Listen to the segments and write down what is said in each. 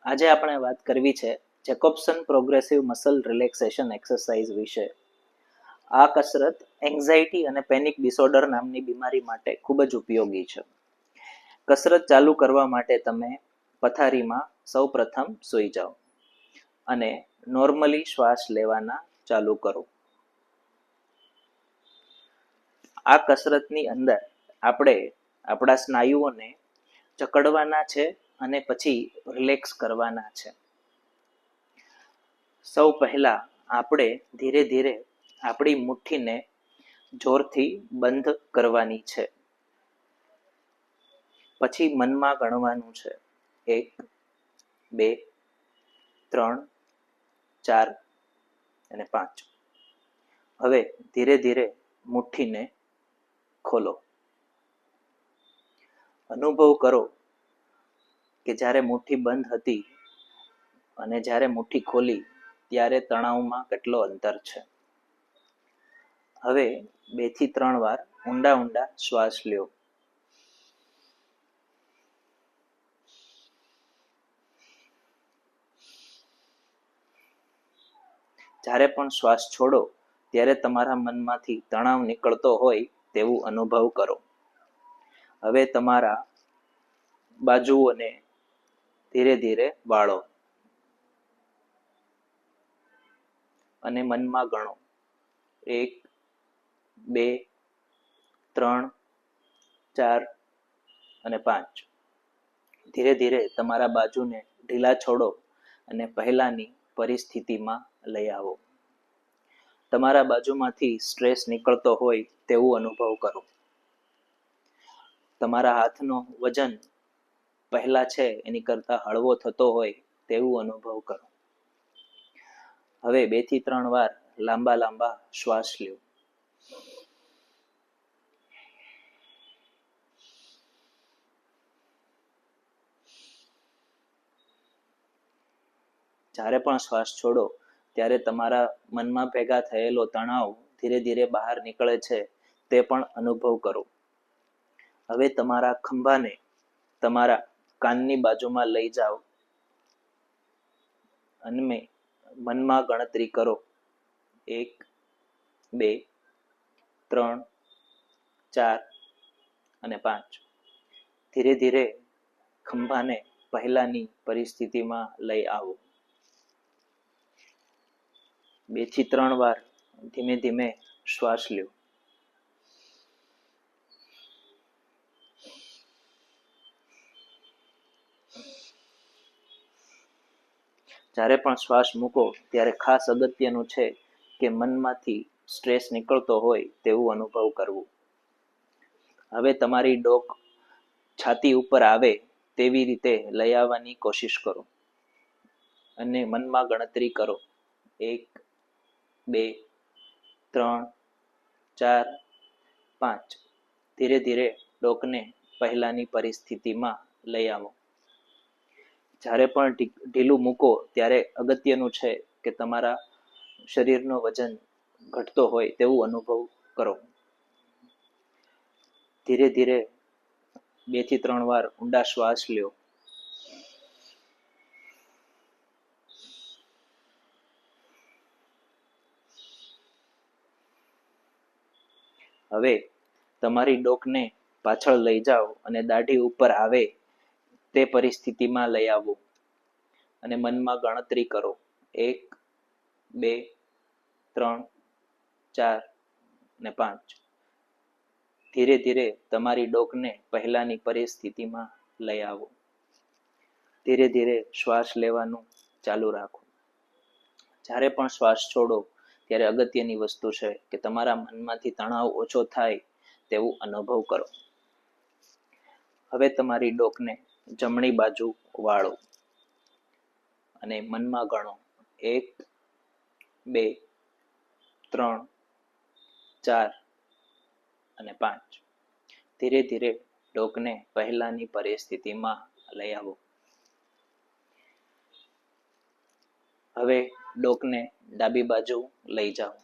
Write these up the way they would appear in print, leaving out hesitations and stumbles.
આજે આપણે વાત કરવી છે જેકોબ્સન પ્રોગ્રેસિવ મસલ રિલેક્સેશન એક્સરસાઇઝ વિશે. આ કસરત એન્ઝાઇટી અને પેનિક ડિસઓર્ડર નામની બીમારી માટે ખૂબ જ ઉપયોગી છે. કસરત ચાલુ કરવા માટે તમે પથારીમાં સૌ પ્રથમ સૂઈ જાઓ અને નોર્મલી શ્વાસ લેવાના ચાલુ કરો. આ કસરતની અંદર આપણે આપણા સ્નાયુઓને જકડવાના છે અને પછી રિલેક્સ કરવાના છે. સૌ પહેલા આપણે ધીરે ધીરે આપણી મુઠ્ઠીને જોરથી બંધ કરવાની છે. પછી મનમાં ગણવાનું છે 1, 2, 3, 4 અને 5. હવે ધીરે ધીરે મુઠ્ઠીને ખોલો. અનુભવ કરો કે જ્યારે મુઠ્ઠી બંધ હતી અને જ્યારે મુઠ્ઠી ખોલી ત્યારે તણાવમાં કેટલો અંતર છે. હવે 2 થી 3 વાર ઊંડા ઊંડા શ્વાસ લ્યો. જ્યારે પણ શ્વાસ છોડો ત્યારે તમારા મનમાંથી તણાવ નીકળતો હોય તેવું અનુભવ કરો. હવે તમારા બાજુઓને ધીરે ધીરે વાળો અને મનમાં ગણો 1, 2, 3, 4 અને 5. ધીરે ધીરે તમારા બાજુને ઢીલા છોડો અને પહેલાની પરિસ્થિતિમાં લઈ આવો. તમારા બાજુમાંથી સ્ટ્રેસ નીકળતો હોય તેવું અનુભવ કરો. તમારા હાથનો વજન પહેલા છે એની કરતાં હળવો થતો હોય તેવું અનુભવ કરો. હવે 2 થી 3 વાર લાંબા લાંબા શ્વાસ લ્યો. જ્યારે પણ શ્વાસ છોડો ત્યારે તમારા મનમાં ભેગા થયેલો તણાવ ધીરે ધીરે બહાર નીકળે છે તે પણ અનુભવ કરો. હવે તમારા ખંભાને તમારા કાનની બાજુમાં લઈ જાઓ અને મનમાં ગણતરી કરો 1, 2, 3, 4 અને 5. ધીરે ધીરે ખંભાને પહેલાની પરિસ્થિતિમાં લઈ આવો. 2 થી 3 વાર ધીમે ધીમે શ્વાસ લ્યો. જ્યારે પણ શ્વાસ મૂકો ત્યારે ખાસ અગત્યનું છે કે મનમાંથી સ્ટ્રેસ નીકળતો હોય તેવું અનુભવ કરવું. હવે તમારી ડોક છાતી ઉપર આવે તેવી રીતે લઈ આવવાની કોશિશ કરો અને મનમાં ગણતરી કરો 1, 2, 3, 4, 5. ધીરે ધીરે ડોકને પહેલાની પરિસ્થિતિમાં લઈ આવો. જ્યારે પણ ઢીલું મૂકો ત્યારે અગત્યનું છે કે તમારા શરીરનો વજન ઘટતો હોય તેવું અનુભવ કરો. ધીરે ધીરે 2 થી 3 વાર ઊંડા શ્વાસ લ્યો. હવે તમારી ડોકને પાછળ લઈ જાઓ અને દાઢી ઉપર આવે તે પરિસ્થિતિમાં લઈ આવો અને મનમાં ગણતરી કરો 1, 2, 3, 4 અને 5. ધીરે ધીરે તમારી ડોકને પહેલાની પરિસ્થિતિમાં લઈ આવો. ધીરે ધીરે શ્વાસ લેવાનું ચાલુ રાખો. જ્યારે પણ શ્વાસ છોડો ત્યારે અગત્યની વસ્તુ છે કે તમારા મનમાંથી તણાવ ઓછો થાય તેવું અનુભવ કરો. હવે તમારી ડોકને જમણી બાજુ વાળો અને મનમાં ગણો 1, 2, 3, 4 અને 5. ધીરે ધીરે ડોકને પહેલાની પરિસ્થિતિમાં લઈ આવો. હવે ડોકને ડાબી બાજુ લઈ જાઓ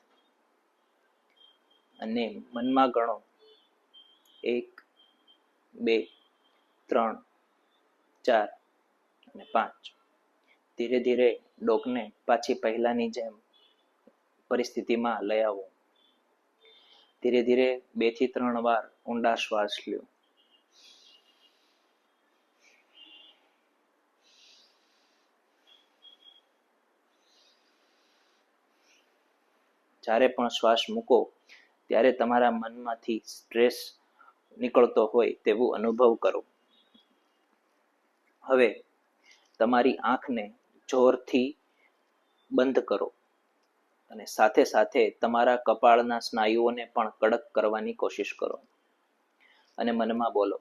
અને મનમાં ગણો 1, 2, 3, 4 અને 5. ધીરે ધીરે ડોકને પાછી પહેલાની જેમ પરિસ્થિતિમાં લઈ આવો. ધીરે ધીરે 2 થી 3 વાર ઊંડા શ્વાસ લ્યો. જ્યારે પણ શ્વાસ મૂકો ત્યારે તમારા મનમાંથી સ્ટ્રેસ નીકળતો હોય તેવું અનુભવ કરો. હવે તમારી આંખને જોરથી બંધ કરો અને સાથે સાથે તમારા કપાળના સ્નાયુઓને પણ કડક કરવાની કોશિશ કરો અને મનમાં બોલો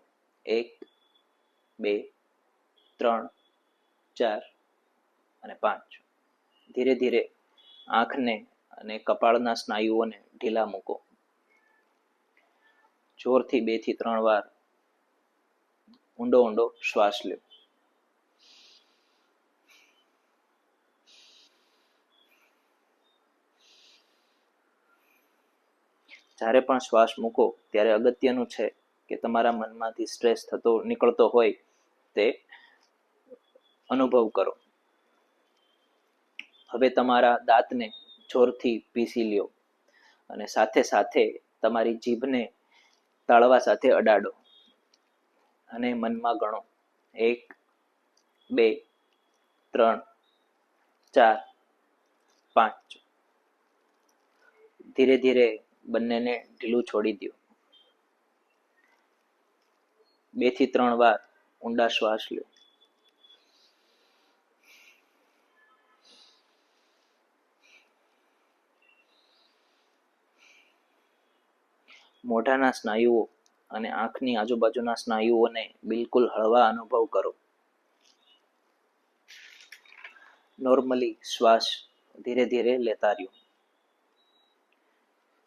1 2 3 4 અને 5. ધીરે ધીરે આંખને અને કપાળના સ્નાયુઓને ઢીલા મૂકો. જોરથી 2 થી 3 વાર ઊંડો ઊંડો શ્વાસ લો. જ્યારે પણ શ્વાસ મૂકો ત્યારે અગત્યનું છે કે તમારા મનમાંથી સ્ટ્રેસ નીકળતો હોય તે અનુભવ કરો. હવે તમારા દાંતને જોરથી પીસી લ્યો અને સાથે સાથે તમારી જીભને તાળવા સાથે અડાડો અને મનમાં ગણો 1 2 3 4 5. ધીરે ધીરે બંનેને ઢીલું છોડી દો. 2 થી 3 વાર ઊંડા શ્વાસ લો. મોઢાના સ્નાયુઓ અને આંખની આજુબાજુના સ્નાયુઓને બિલકુલ હળવા અનુભવ કરો. નોર્મલી શ્વાસ ધીરે ધીરે લેતા રહ્યો.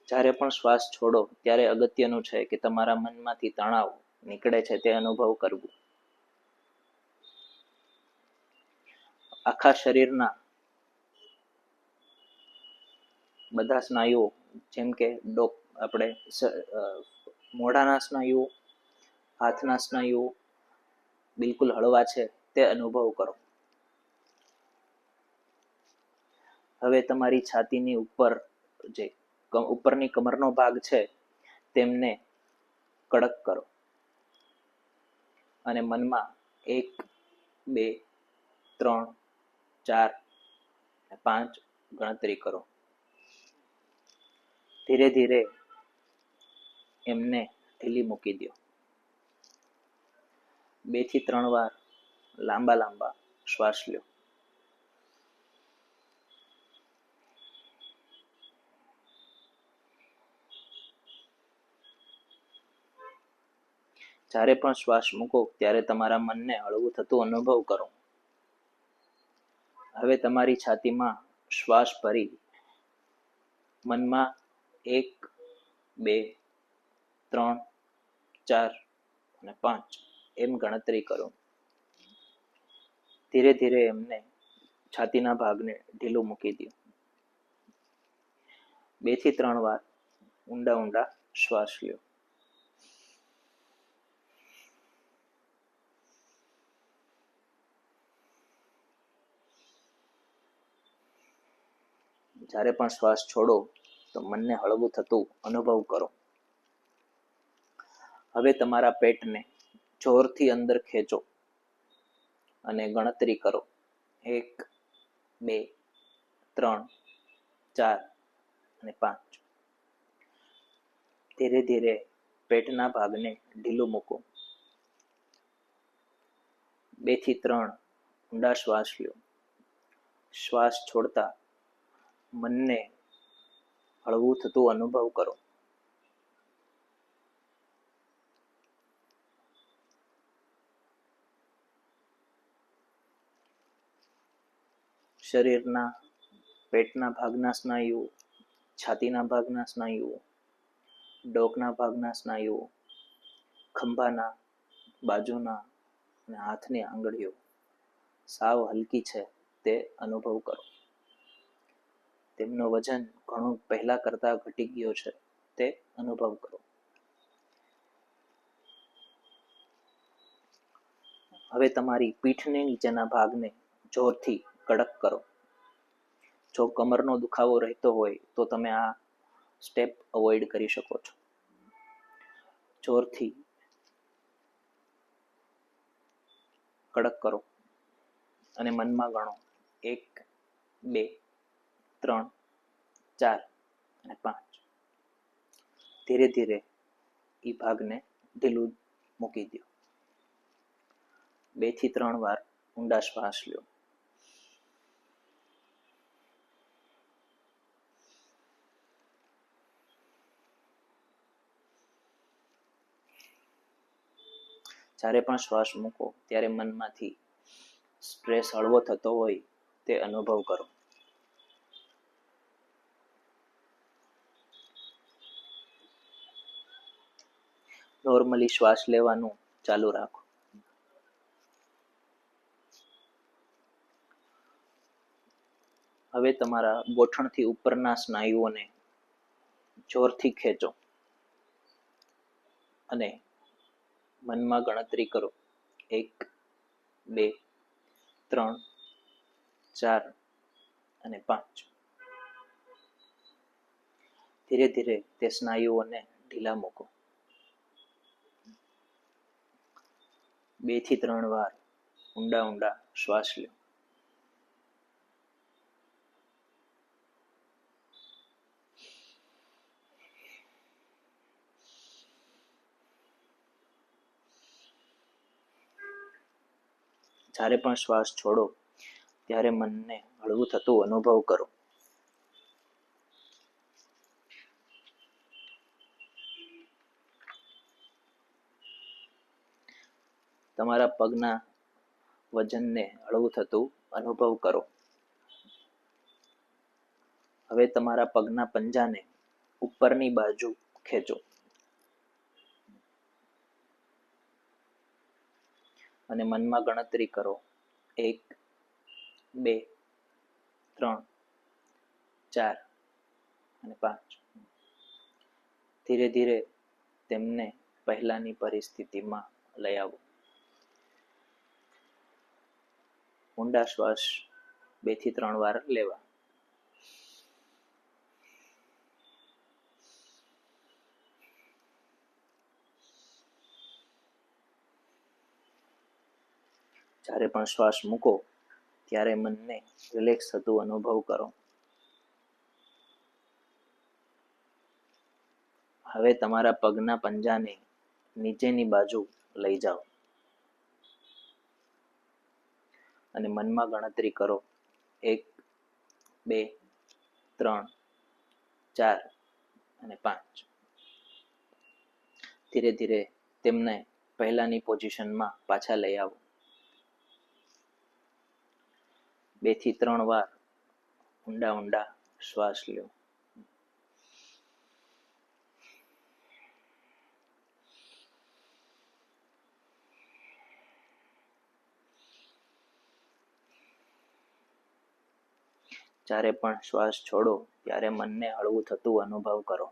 જ્યારે પણ શ્વાસ છોડો ત્યારે અગત્યનું છે કે તમારા મનમાંથી તણાવ નીકળે છે તે અનુભવ કરવું. આખા શરીરના બધા સ્નાયુઓ જેમ કે આપણે મોઢાના સ્નાયુઓ, હાથના સ્નાયુઓ બિલકુલ હળવા છે તે અનુભવ કરો. હવે તમારી છાતીની ઉપર જે ઉપરની કમરનો ભાગ છે તેમને કડક કરો અને મનમાં 1 2 3 4 5 ગણતરી કરો. ધીરે ધીરે એમને ઢીલી મૂકી દો. 2 થી 3 વાર લાંબા લાંબા શ્વાસ લો. જ્યારે પણ શ્વાસ મૂકો ત્યારે તમારા મનને હળવું થતું અનુભવ કરો. હવે તમારી છાતીમાં શ્વાસ ભરી મનમાં 1 2 3 4 અને 5 એમ ગણતરી કરો. ધીરે ધીરે એમને છાતીના ભાગને ઢીલું મૂકી દો. 2 થી 3 વાર ઊંડા ઊંડા શ્વાસ લો. જ્યારે પણ શ્વાસ છોડો તો મનને હળવું થતું અનુભવ કરો. હવે તમારા પેટને જોરથી અંદર ખેંચો અને ગણતરી કરો 1 2 3 4 અને 5. ધીરે ધીરે પેટના ભાગને ઢીલું મૂકો. 2 થી 3 ઊંડા શ્વાસ લો. શ્વાસ છોડતા મનને હળવું થતું અનુભવ કરો. શરીરના પેટના ભાગના સ્નાયુઓ, છાતીના ભાગના સ્નાયુઓ, ડોકના ભાગના સ્નાયુઓ, ખંભાના, બાજુના અને હાથની આંગળીઓ સાવ હલકી છે તે અનુભવ કરો. તેમનું વજન ઘણું પહેલા કરતા ઘટી ગયો છે તે અનુભવ કરો. હવે તમારી પીઠની નીચેના ભાગને જોરથી કડક કરો. જો કમરનો દુખાવો રહેતો હોય તો તમે આ સ્ટેપ અવોઇડ કરી શકો છો. જોરથી કડક કરો અને મનમાં ગણો 1, 2, 3, 4 અને 5. ધીરે ધીરે એ ભાગને ઢીલું મૂકી દો. 2 થી 3 વાર ઊંડા શ્વાસ લો. જ્યારે પણ શ્વાસ મૂકો ત્યારે મનમાંથી સ્ટ્રેસ હળવો થતો હોય તે અનુભવ કરો. નોર્મલી શ્વાસ લેવાનું ચાલુ રાખો. હવે તમારા ગોઠણથી ઉપરના સ્નાયુઓને જોરથી ખેંચો અને મનમાં ગણતરી કરો 1, 2, 3, 4 અને 5. ધીરે ધીરે તે સ્નાયુઓને ઢીલા મૂકો. 2 થી 3 વાર ઊંડા ઊંડા શ્વાસ લો. જ્યારે પણ શ્વાસ છોડો ત્યારે મનને હળવું થતું અનુભવ કરો. તમારા પગના વજનને હળવું થતું અનુભવ કરો. હવે તમારા પગના પંજાને ઉપરની બાજુ ખેંચો અને મનમાં ગણતરી કરો 1, 2, 3, 4 અને 5. ધીરે ધીરે તેમને પહેલાની પરિસ્થિતિમાં લઈ આવો. ઊંડા શ્વાસ 2 થી 3 વાર લેવા. જ્યારે પણ શ્વાસ મૂકો ત્યારે મનને રિલેક્સ થતું અનુભવ કરો. હવે તમારા પગના પંજાને નીચેની બાજુ લઈ જાઓ અને મનમાં ગણતરી કરો 1, 2, 3, 4 અને 5. ધીરે ધીરે તેમને પહેલાની પોઝિશનમાં પાછા લઈ આવો. 2 થી 3 વાર ઊંડા ઊંડા શ્વાસ લો. જ્યારે પણ શ્વાસ છોડો ત્યારે મનને હળવું થતું અનુભવ કરો.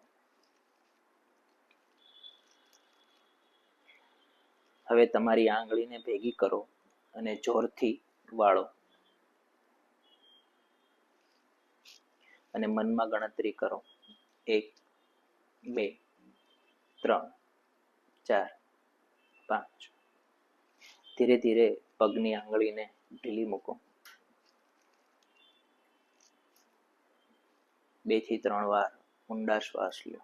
હવે તમારી આંગળીને ભેગી કરો અને જોરથી વાળો અને મનમાં ગણતરી કરો 1, 2, 3, 4, 5. ધીરે ધીરે પગની આંગળીને ઢીલી મૂકો. 2 થી 3 વાર ઊંડા શ્વાસ લો.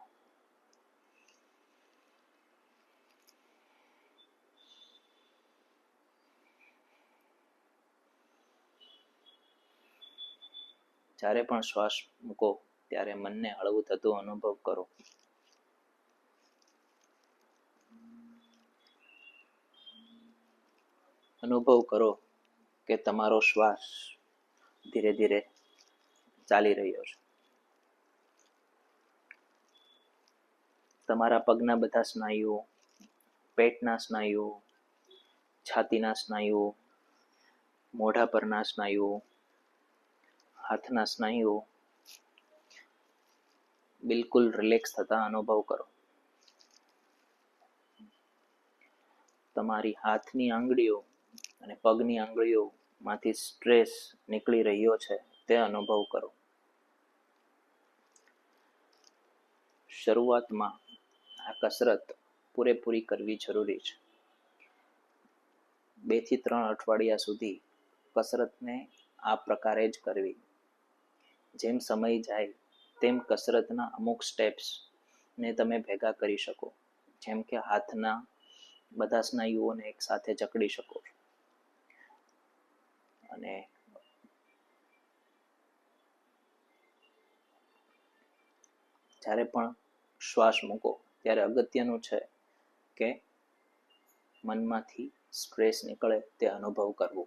જ્યારે પણ શ્વાસ મૂકો ત્યારે મનને હળવું થતું અનુભવ કરો. અનુભવ કરો કે તમારો શ્વાસ ધીરે ધીરે ચાલી રહ્યો છે. તમારા પગના બધા સ્નાયુઓ, પેટના સ્નાયુઓ, છાતીના સ્નાયુઓ, મોઢા પરના સ્નાયુઓ, હાથના સ્નાયુઓ બિલકુલ રિલેક્સ થતા અનુભવ કરો. તમારી હાથની આંગળીઓ અને પગની આંગળીઓ માંથી સ્ટ્રેસ નીકળી રહ્યો છે તે અનુભવ કરો. શરૂઆતમાં આ કસરત પૂરેપૂરી કરવી જરૂરી છે. 2 થી 3 અઠવાડિયા સુધી કસરતને આ પ્રકારે જ કરવી. જેમ સમય જાય તેમ કસરતના અમુક સ્ટેપ્સ ને તમે ભેગા કરી શકો, જેમ કે હાથના બધા સ્નાયુઓને એક સાથે જકડી શકો અને જ્યારે પણ શ્વાસ મૂકો ત્યારે અગત્યનું છે કે મનમાંથી સ્ટ્રેસ નીકળે તે અનુભવ કરવો.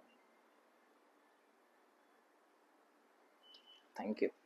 Thank you.